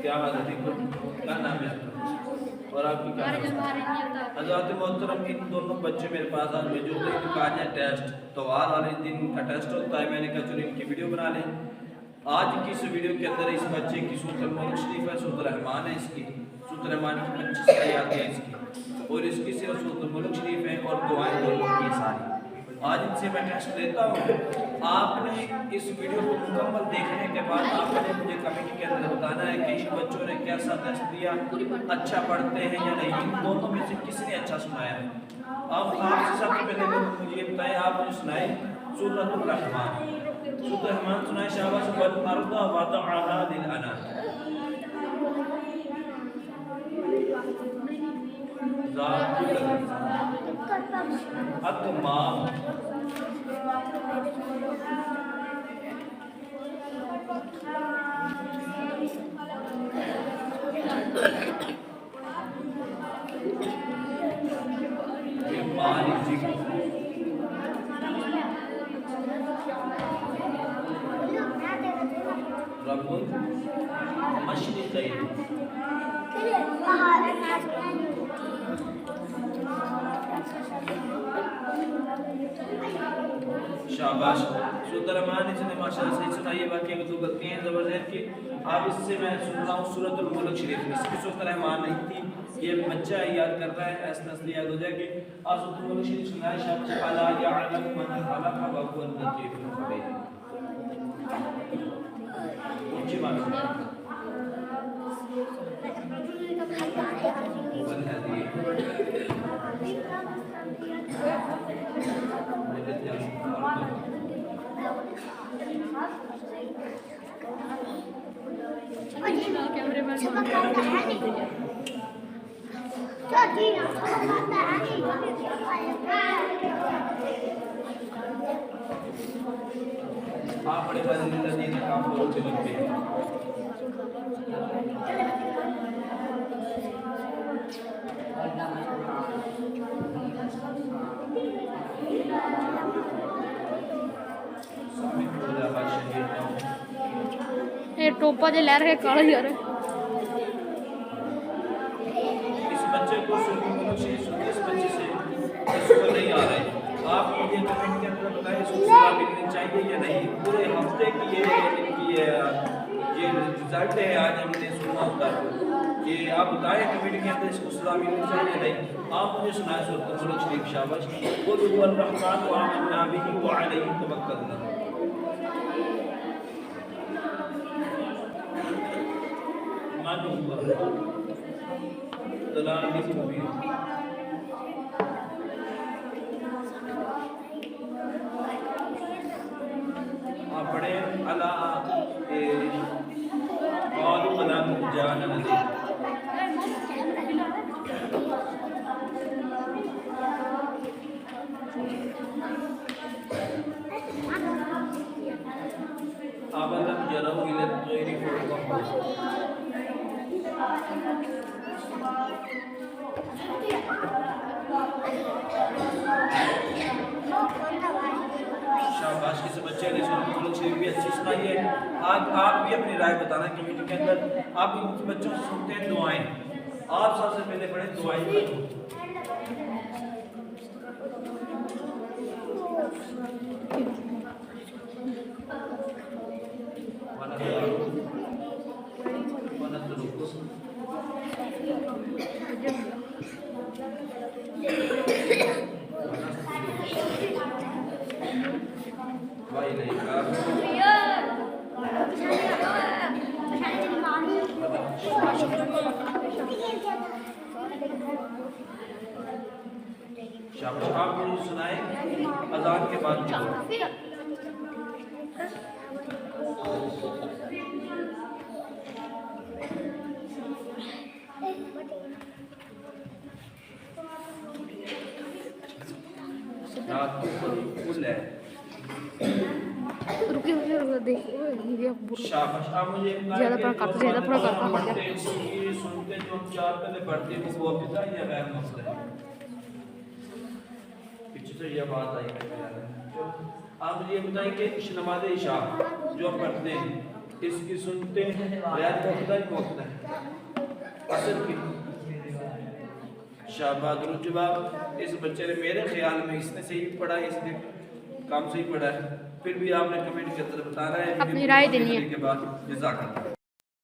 क्या हाल है? ठीक हो? क्या नाम है आपका? और आपकी क्या नाम है? हज़रात मोहतरम, इन दोनों बच्चे मेरे पास आज मौजूद हैं। इनका आज है टेस्ट, तो वार वाले दिन का टेस्ट होता है। मैंने कहा चलो इनकी वीडियो बना लें। आज की इस वीडियो के अंदर इस बच्चे की सूरत मुल्क शरीफ है, सूरत रहमान है इसकी, सूरत रहमान की 25 आयत है इसकी, और इसकी सिर्फ सूरत मुल्क शरीफ है और दुआएं दोनों की सारी। आज इनसे मैं टेस्ट लेता हूँ। आपने इस वीडियो को मुकम्मल देखने के बाद आपने मुझे कमेंट के अंदर बताना है कि इन बच्चों ने कैसा टेस्ट दिया, अच्छा पढ़ते हैं या नहीं, इन दोनों में से किसने अच्छा सुनाया। अब आपसे सबसे पहले मुझे ये बताएं, आप मुझे सुनाए सूरतुल रहमान, सूरत रहमान सुनाए। शाबाश। वल अर्द वदअहा लिल अना, ज़ातुल अकमा, मालिक रब्बुल मशरिक़ैन। शाबाश। सूरत रहमान इसने माशाअल्लाह सही सुनाई है। बाकी अगर तो गलतियां हैं ज़बरदस्त की, अब इससे मैं सुन रहा हूँ सूरतुल मुल्क शरीफ में। इसकी सूरत रहमान नहीं थी, ये बच्चा याद कर रहा है, ऐसा नस्ल याद हो जाएगी। आप सूरतुल मुल्क शरीफ सुनाए। शाबाश। अला यअलम मन खलक़ व हुवल लतीफ़ुल खबीर। ऊंची बात आप बड़े बदल काम करो चलते हैं। ये टोपा जो लहर के काला यार इस बच्चे को इस बच्चे से इसको नहीं आ रहा है। आप मुझे कमेंट के अंदर बताएं इसको सवाल मिलनी चाहिए या नहीं। पूरे हफ्ते की ये रिजल्ट है, आज हमने सुना होता है। ये आप बताएं कमेंट के अंदर इसको सलाह मिलनी चाहिए या नहीं। आप मुझे सुनाए सूरत मुल्क शरीफ। शाबाश। कुल हुवल रहमान व आमन्ना बिही व अलैहि तवक्कलना। आप पढ़े अला क़ालू अला जान नदी। अवलम यरौ इला तैरी फौक़हुम। शाबाश। किसी बच्चे ने सूरत मुल्क शरीफ भी अच्छी सुनाई है। आज आप भी अपनी राय बताना कमेंट के अंदर। आप इन बच्चों से सुनते हैं दुआएं। आप सबसे पहले पढ़े दुआएं। शाबाश। आप मुझे सुनाए अजान के बाद फुल है। रुकिए रुकिए देखो शाबाश। आप मुझे ज़्यादा पढ़ा करते ज़्यादा पढ़ा करता सुनते जो हम चार पहले पढ़ते हैं वो अभी तक या गैर मसला है। पीछे से ये बात आई है। आप मुझे ये बताएं कि नमाज इशा जो हम पढ़ते हैं इसकी सुनते हैं बयान मोख्ता ही मोख्ता है असर की शाबाश जवाब। इस बच्चे ने मेरे ख्याल में इसने सही पढ़ा है, इसने काम सही पढ़ा है, फिर भी आपने कमेंट के अंदर बताना है अपनी राय देनी है। के बाद जज़ाकल्लाह।